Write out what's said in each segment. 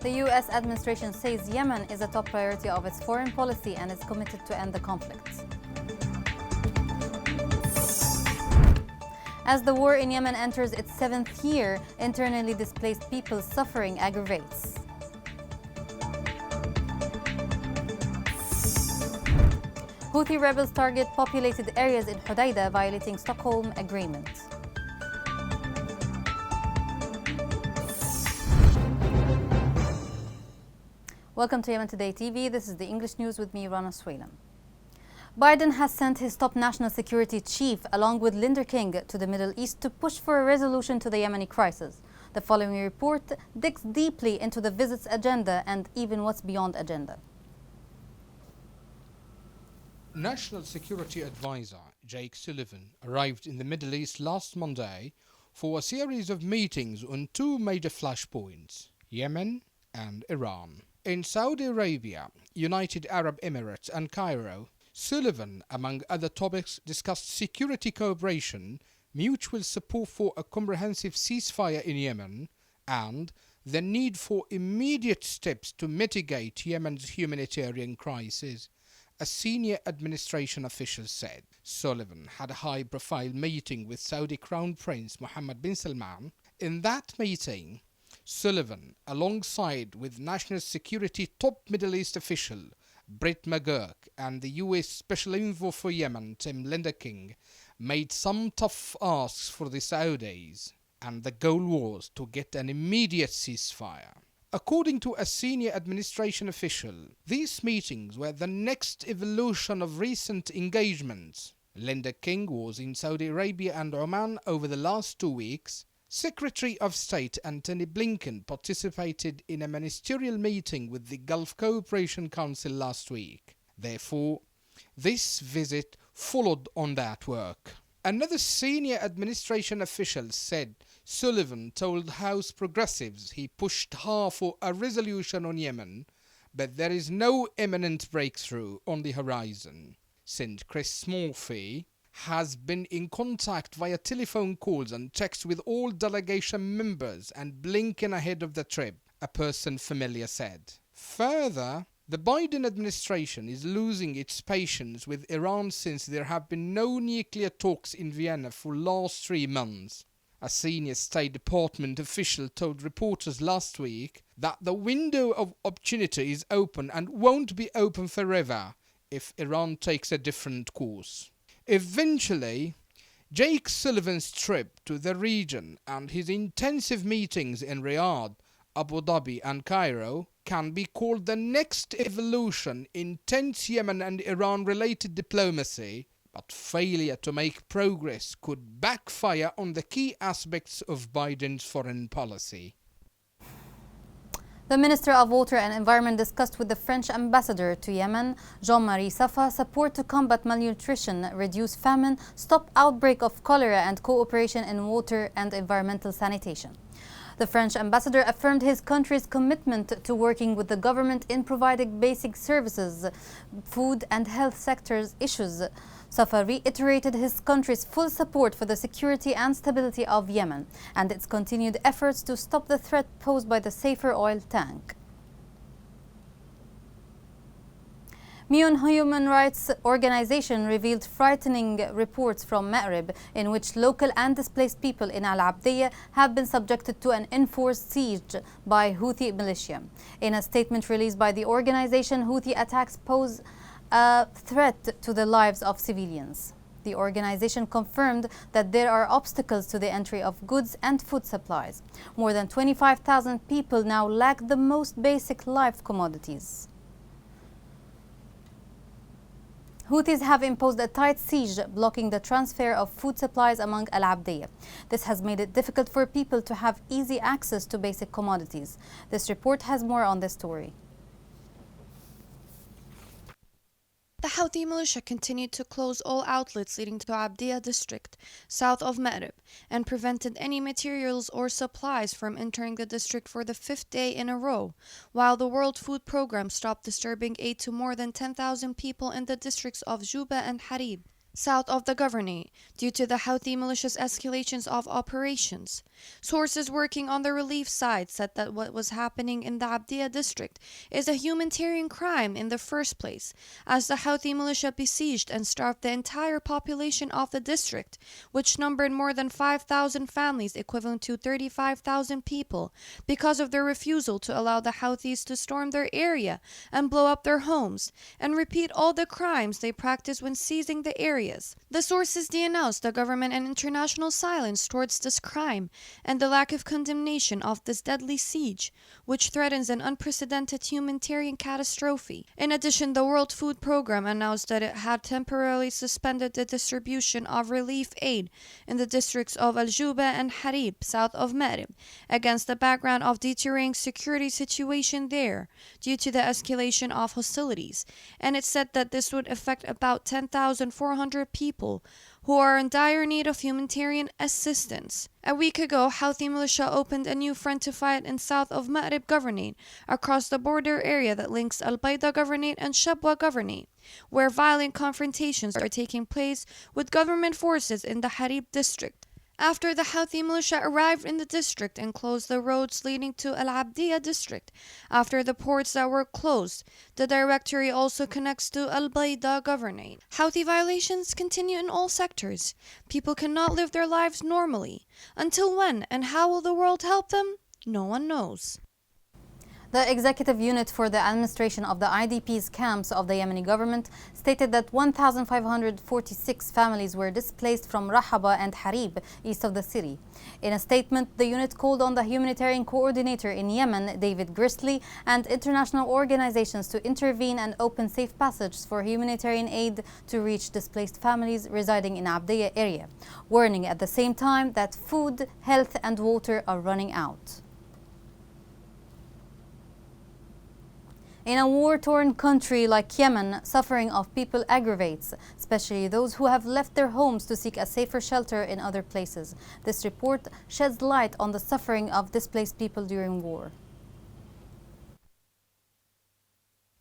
The U.S. administration says Yemen is a top priority of its foreign policy and is committed to end the conflict. As the war in Yemen enters its 7th year, internally displaced people's suffering aggravates. Houthi rebels target populated areas in Hodeidah, violating Stockholm Agreement. Welcome to Yemen Today TV. This is the English news with me, Rana Swaylam. Biden has sent his top national security chief, along with Linda King, to the Middle East to push for a resolution to the Yemeni crisis. The following report digs deeply into the visit's agenda and even what's beyond agenda. National Security Advisor Jake Sullivan arrived in the Middle East last Monday for a series of meetings on two major flashpoints, Yemen and Iran. In Saudi Arabia, United Arab Emirates and Cairo, Sullivan, among other topics, discussed security cooperation, mutual support for a comprehensive ceasefire in Yemen, and the need for immediate steps to mitigate Yemen's humanitarian crisis. A senior administration official said. Sullivan had a high-profile meeting with Saudi Crown Prince Mohammed bin Salman. In that meeting, Sullivan, alongside with National Security top Middle East official Brett McGurk and the U.S. Special Envoy for Yemen, Tim Linda King, made some tough asks for the Saudis, and the goal was to get an immediate ceasefire. According to a senior administration official, these meetings were the next evolution of recent engagements. Linda King was in Saudi Arabia and Oman over the last 2 weeks. Secretary of State Antony Blinken participated in a ministerial meeting with the Gulf Cooperation Council last week. Therefore, this visit followed on that work. Another senior administration official said Sullivan told House progressives he pushed hard for a resolution on Yemen, but there is no imminent breakthrough on the horizon. St. Chris Murphy has been in contact via telephone calls and texts with all delegation members and Blinken ahead of the trip, a person familiar said. Further, the Biden administration is losing its patience with Iran since there have been no nuclear talks in Vienna for the last 3 months. A senior State Department official told reporters last week that the window of opportunity is open and won't be open forever if Iran takes a different course. Eventually, Jake Sullivan's trip to the region and his intensive meetings in Riyadh, Abu Dhabi and Cairo can be called the next evolution in tense Yemen and Iran-related diplomacy, but failure to make progress could backfire on the key aspects of Biden's foreign policy. The Minister of Water and Environment discussed with the French ambassador to Yemen, Jean-Marie Safa, support to combat malnutrition, reduce famine, stop outbreak of cholera and cooperation in water and environmental sanitation. The French ambassador affirmed his country's commitment to working with the government in providing basic services, food and health sectors issues. Safa reiterated his country's full support for the security and stability of Yemen and its continued efforts to stop the threat posed by the safer oil tank. Mion Human Rights Organization revealed frightening reports from Maghreb in which local and displaced people in Al Abdiyah have been subjected to an enforced siege by Houthi militia. In a statement released by the organization, Houthi attacks pose a threat to the lives of civilians. The organization confirmed that there are obstacles to the entry of goods and food supplies. More than 25,000 people now lack the most basic life commodities. Houthis have imposed a tight siege, blocking the transfer of food supplies among Al Abdiyah. This has made it difficult for people to have easy access to basic commodities. This report has more on this story. The Houthi militia continued to close all outlets leading to Abdiyah district, south of Maghreb, and prevented any materials or supplies from entering the district for the 5th day in a row, while the World Food Programme stopped disturbing aid to more than 10,000 people in the districts of Juba and Harib. south of the governorate, due to the Houthi militia's escalations of operations. Sources working on the relief side said that what was happening in the Abdiya district is a humanitarian crime in the first place, as the Houthi militia besieged and starved the entire population of the district, which numbered more than 5,000 families, equivalent to 35,000 people, because of their refusal to allow the Houthis to storm their area and blow up their homes, and repeat all the crimes they practiced when seizing the areas. The sources denounced the government and international silence towards this crime and the lack of condemnation of this deadly siege, which threatens an unprecedented humanitarian catastrophe. In addition, the World Food Programme announced that it had temporarily suspended the distribution of relief aid in the districts of Al-Juba and Harib, south of Ma'rib, against the background of deteriorating security situation there due to the escalation of hostilities, and it said that this would affect about 10,400 people who are in dire need of humanitarian assistance. A week ago, Houthi militia opened a new front to fight in south of Ma'rib Governorate, across the border area that links Al-Bayda Governorate and Shabwa Governorate, where violent confrontations are taking place with government forces in the Harib district. After the Houthi militia arrived in the district and closed the roads leading to Al-Abdiya district, after the ports that were closed, the directory also connects to Al-Bayda Governorate. Houthi violations continue in all sectors. People cannot live their lives normally. Until when and how will the world help them? No one knows. The executive unit for the administration of the IDPs camps of the Yemeni government stated that 1,546 families were displaced from Rahaba and Harib, east of the city. In a statement, the unit called on the humanitarian coordinator in Yemen, David Grisley, and international organizations to intervene and open safe passages for humanitarian aid to reach displaced families residing in Abdiya area, warning at the same time that food, health, and water are running out. In a war-torn country like Yemen, suffering of people aggravates, especially those who have left their homes to seek a safer shelter in other places. This report sheds light on the suffering of displaced people during war.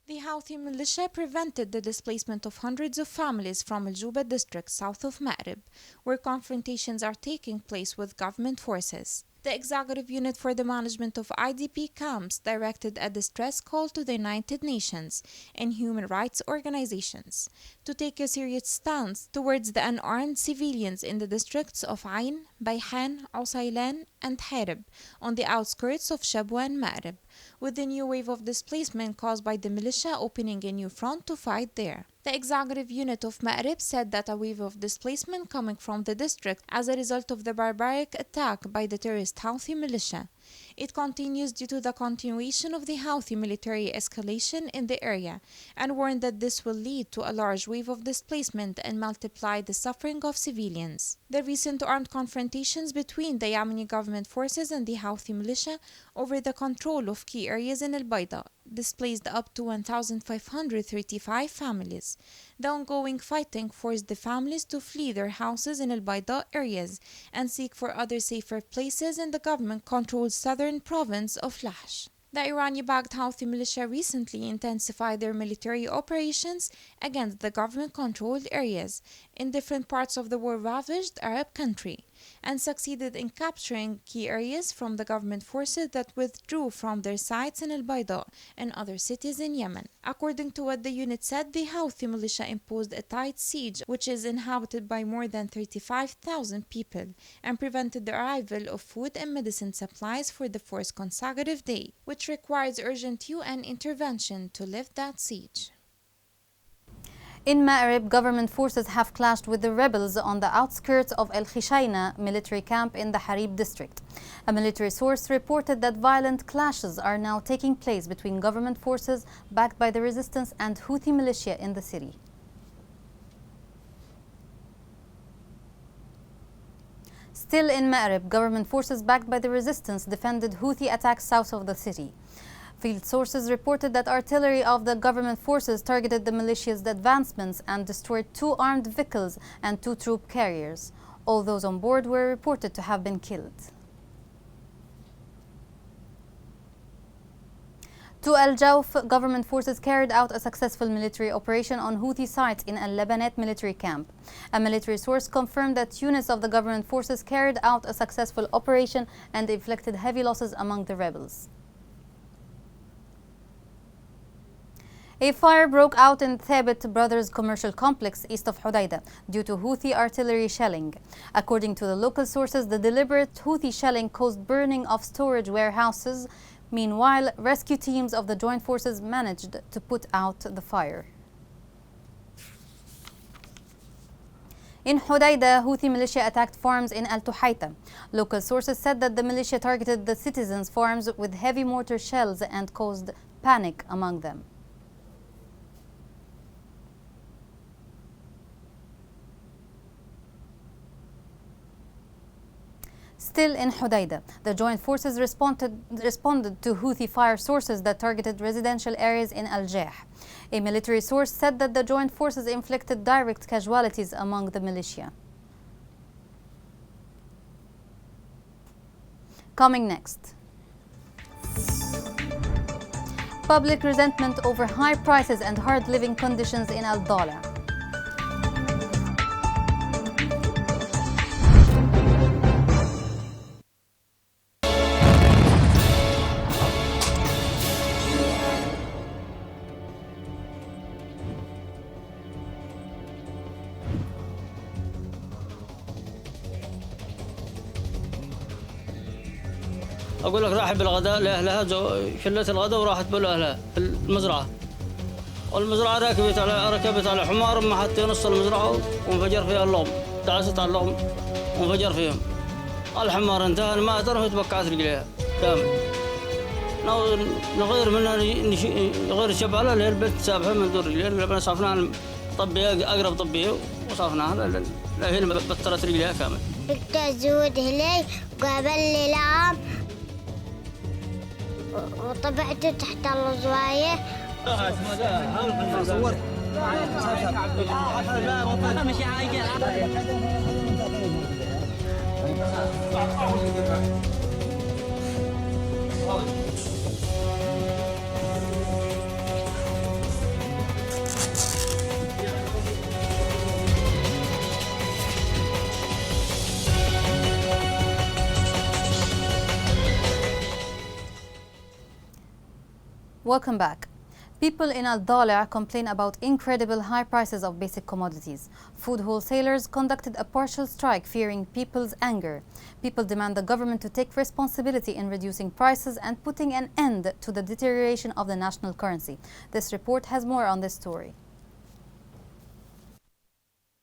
The Houthi militia prevented the displacement of hundreds of families from Al-Juba district south of Ma'rib, where confrontations are taking place with government forces. The executive unit for the management of IDP camps directed a distress call to the United Nations and human rights organizations to take a serious stance towards the unarmed civilians in the districts of Ain, Bayhan, Usaylan, and Harib on the outskirts of Shabwa and Ma'rib, with the new wave of displacement caused by the militia opening a new front to fight there. The executive unit of Ma'rib said that a wave of displacement coming from the district as a result of the barbaric attack by the terrorist Houthi militia. It continues due to the continuation of the Houthi military escalation in the area, and warned that this will lead to a large wave of displacement and multiply the suffering of civilians. The recent armed confrontations between the Yemeni government forces and the Houthi militia over the control of key areas in Al-Bayda displaced up to 1,535 families. The ongoing fighting forced the families to flee their houses in Al-Bayda areas and seek for other safer places in the government-controlled southern province of Lahj. The Iranian-backed Houthi militia recently intensified their military operations against the government-controlled areas in different parts of the war-ravaged Arab country, and succeeded in capturing key areas from the government forces that withdrew from their sites in Al-Bayda and other cities in Yemen. According to what the unit said, the Houthi militia imposed a tight siege which is inhabited by more than 35,000 people and prevented the arrival of food and medicine supplies for the fourth consecutive day, which requires urgent UN intervention to lift that siege. In Ma'rib, government forces have clashed with the rebels on the outskirts of El Khishayna military camp in the Harib district. A military source reported that violent clashes are now taking place between government forces backed by the resistance and Houthi militia in the city. Still in Ma'rib, government forces backed by the resistance defended Houthi attacks south of the city. Field sources reported that artillery of the government forces targeted the militia's advancements and destroyed 2 armed vehicles and 2 troop carriers. All those on board were reported to have been killed. To Al Jawf, government forces carried out a successful military operation on Houthi sites in Al Labanet military camp. A military source confirmed that units of the government forces carried out a successful operation and inflicted heavy losses among the rebels. A fire broke out in Thabit Brothers commercial complex east of Hodeidah due to Houthi artillery shelling. According to the local sources, the deliberate Houthi shelling caused burning of storage warehouses. Meanwhile, rescue teams of the joint forces managed to put out the fire. In Hodeidah, Houthi militia attacked farms in Al Tuhaita. Local sources said that the militia targeted the citizens' farms with heavy mortar shells and caused panic among them. Still in Hodeidah, the joint forces responded to Houthi fire sources that targeted residential areas in Al-Jah. A military source said that the joint forces inflicted direct casualties among the militia. Coming next. Public resentment over high prices and hard living conditions in Al-Dala. أقول لك راحت بالغداء لأهلها شلت الغداء وراحت بالأهلها في المزرعة. والمزرعة ركبت على حمار ما حتى نص المزرعة وانفجر فيها اللغم. دعست على اللغم وانفجر فيهم. الحمار انتهى الماء وتبقعت رجليها كامل. نغير منها نغير الشبعة اللي هي البنت سابها من دور رجليها اللي صافناها طبية أقرب طبية وصافناها لا هي بطلت رجليها كامل. قلت أزود هلي وقابل لي لعام وطبعته تحت الزواية. Welcome back. People in Al-Dala complain about incredible high prices of basic commodities. Food wholesalers conducted a partial strike fearing people's anger. People demand the government to take responsibility in reducing prices and putting an end to the deterioration of the national currency. This report has more on this story.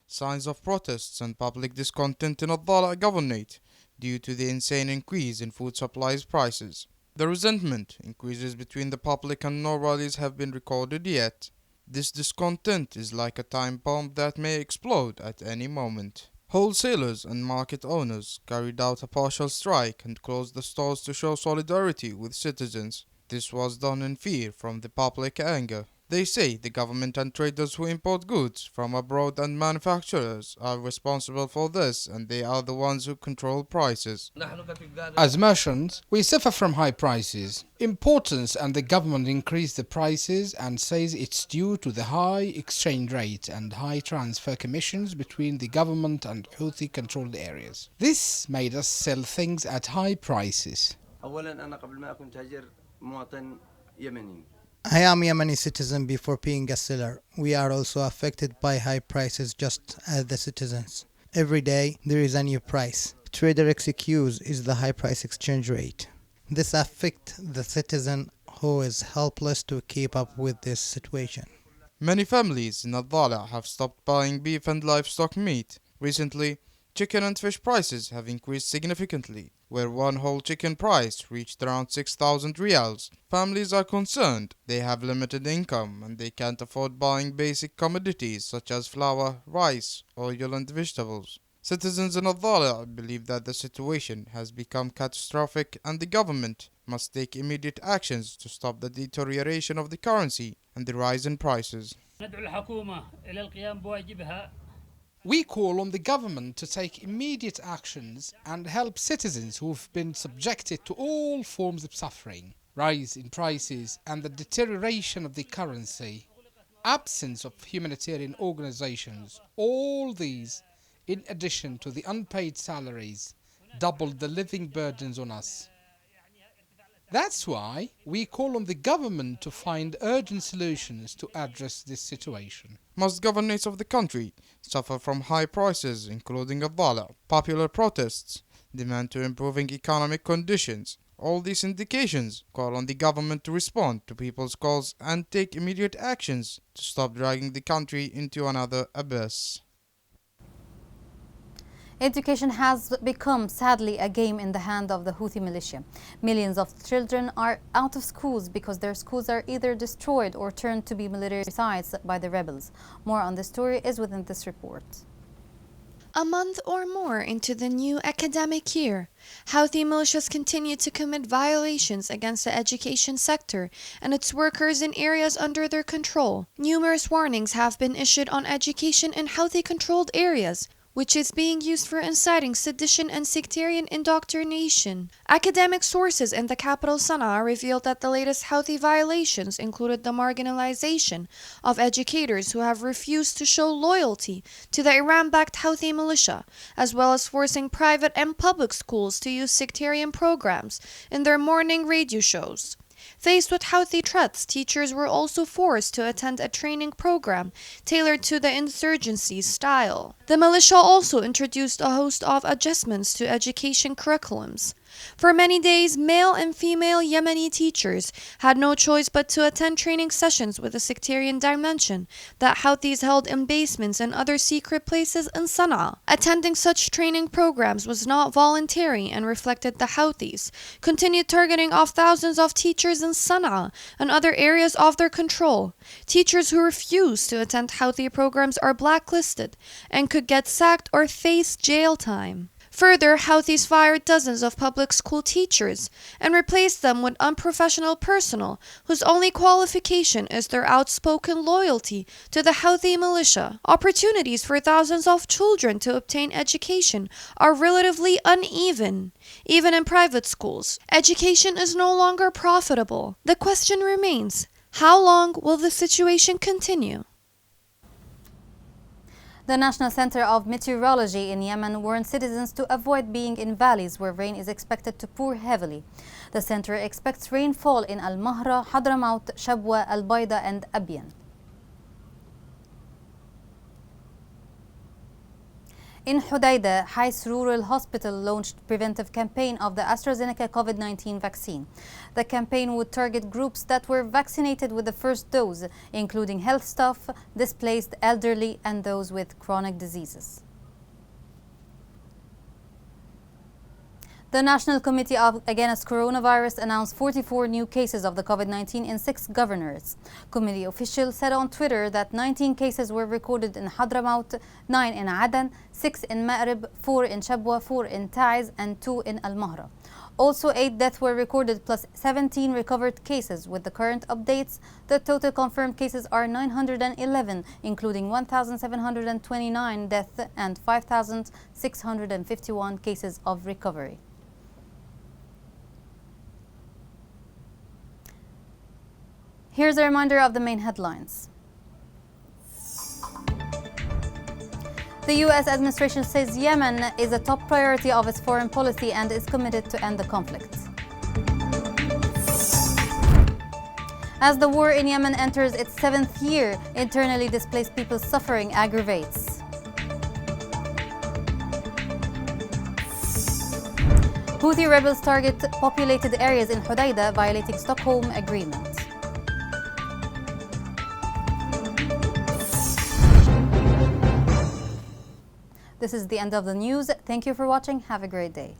Signs of protests and public discontent in Al-Dala governorate due to the insane increase in food supplies prices. The resentment increases between the public and no rallies have been recorded yet. This discontent is like a time bomb that may explode at any moment. Wholesalers and market owners carried out a partial strike and closed the stores to show solidarity with citizens. This was done in fear from the public anger. They say the government and traders who import goods from abroad and manufacturers are responsible for this and they are the ones who control prices. As merchants, we suffer from high prices. Importers and the government increase the prices and says it's due to the high exchange rate and high transfer commissions between the government and Houthi-controlled areas. This made us sell things at high prices. I am Yemeni citizen before being a seller. We are also affected by high prices just as the citizens. Every day there is a new price. Trader excuse is the high price exchange rate. This affects the citizen who is helpless to keep up with this situation. Many families in Al-Dala have stopped buying beef and livestock meat. Recently, chicken and fish prices have increased significantly, where one whole chicken price reached around 6,000 riyals. Families are concerned. They have limited income and they can't afford buying basic commodities such as flour, rice, oil and vegetables. Citizens in Al-Dala believe that the situation has become catastrophic and the government must take immediate actions to stop the deterioration of the currency and the rise in prices. We call on the government to take immediate actions and help citizens who've been subjected to all forms of suffering. rise in prices and the deterioration of the currency, absence of humanitarian organizations, all these, in addition to the unpaid salaries, doubled the living burdens on us. That's why we call on the government to find urgent solutions to address this situation. Most governorates of the country suffer from high prices, including الضالع. Popular protests demand to improving economic conditions. All these indications call on the government to respond to people's calls and take immediate actions to stop dragging the country into another abyss. Education has become, sadly, a game in the hand of the Houthi militia. Millions of children are out of schools because their schools are either destroyed or turned to be military sites by the rebels. More on this story is within this report. A month or more into the new academic year, Houthi militias continue to commit violations against the education sector and its workers in areas under their control. Numerous warnings have been issued on education in Houthi-controlled areas, which is being used for inciting sedition and sectarian indoctrination. Academic sources in the capital Sana'a revealed that the latest Houthi violations included the marginalization of educators who have refused to show loyalty to the Iran-backed Houthi militia, as well as forcing private and public schools to use sectarian programs in their morning radio shows. Faced with Houthi threats, teachers were also forced to attend a training program tailored to the insurgency's style. The militia also introduced a host of adjustments to education curriculums. For many days, male and female Yemeni teachers had no choice but to attend training sessions with a sectarian dimension that Houthis held in basements and other secret places in Sana'a. Attending such training programs was not voluntary and reflected the Houthis continued targeting off thousands of teachers in Sana'a and other areas of their control. Teachers who refuse to attend Houthi programs are blacklisted and could get sacked or face jail time. Further, Houthis fired dozens of public school teachers and replaced them with unprofessional personnel whose only qualification is their outspoken loyalty to the Houthi militia. Opportunities for thousands of children to obtain education are relatively uneven, even in private schools. Education is no longer profitable. The question remains, how long will the situation continue? The National Center of Meteorology in Yemen warned citizens to avoid being in valleys where rain is expected to pour heavily. The center expects rainfall in Al-Mahra, Hadramaut, Shabwa, Al-Bayda and Abyan. In Hudaydah, Hais Rural Hospital launched preventive campaign of the AstraZeneca COVID-19 vaccine. The campaign would target groups that were vaccinated with the first dose, including health staff, displaced, elderly, and those with chronic diseases. The National Committee Against Coronavirus announced 44 new cases of the COVID-19 in 6 governorates. Committee officials said on Twitter that 19 cases were recorded in Hadramaut, 9 in Aden, 6 in Ma'rib, 4 in Shabwa, 4 in Taiz, and 2 in Al-Mahra. Also, 8 deaths were recorded plus 17 recovered cases. With the current updates, the total confirmed cases are 911, including 1,729 deaths and 5,651 cases of recovery. Here's a reminder of the main headlines. The U.S. administration says Yemen is a top priority of its foreign policy and is committed to end the conflict. As the war in Yemen enters its 7th year, internally displaced people's suffering aggravates. Houthi rebels target populated areas in Hudaydah, violating Stockholm Agreement. This is the end of the news. Thank you for watching. Have a great day.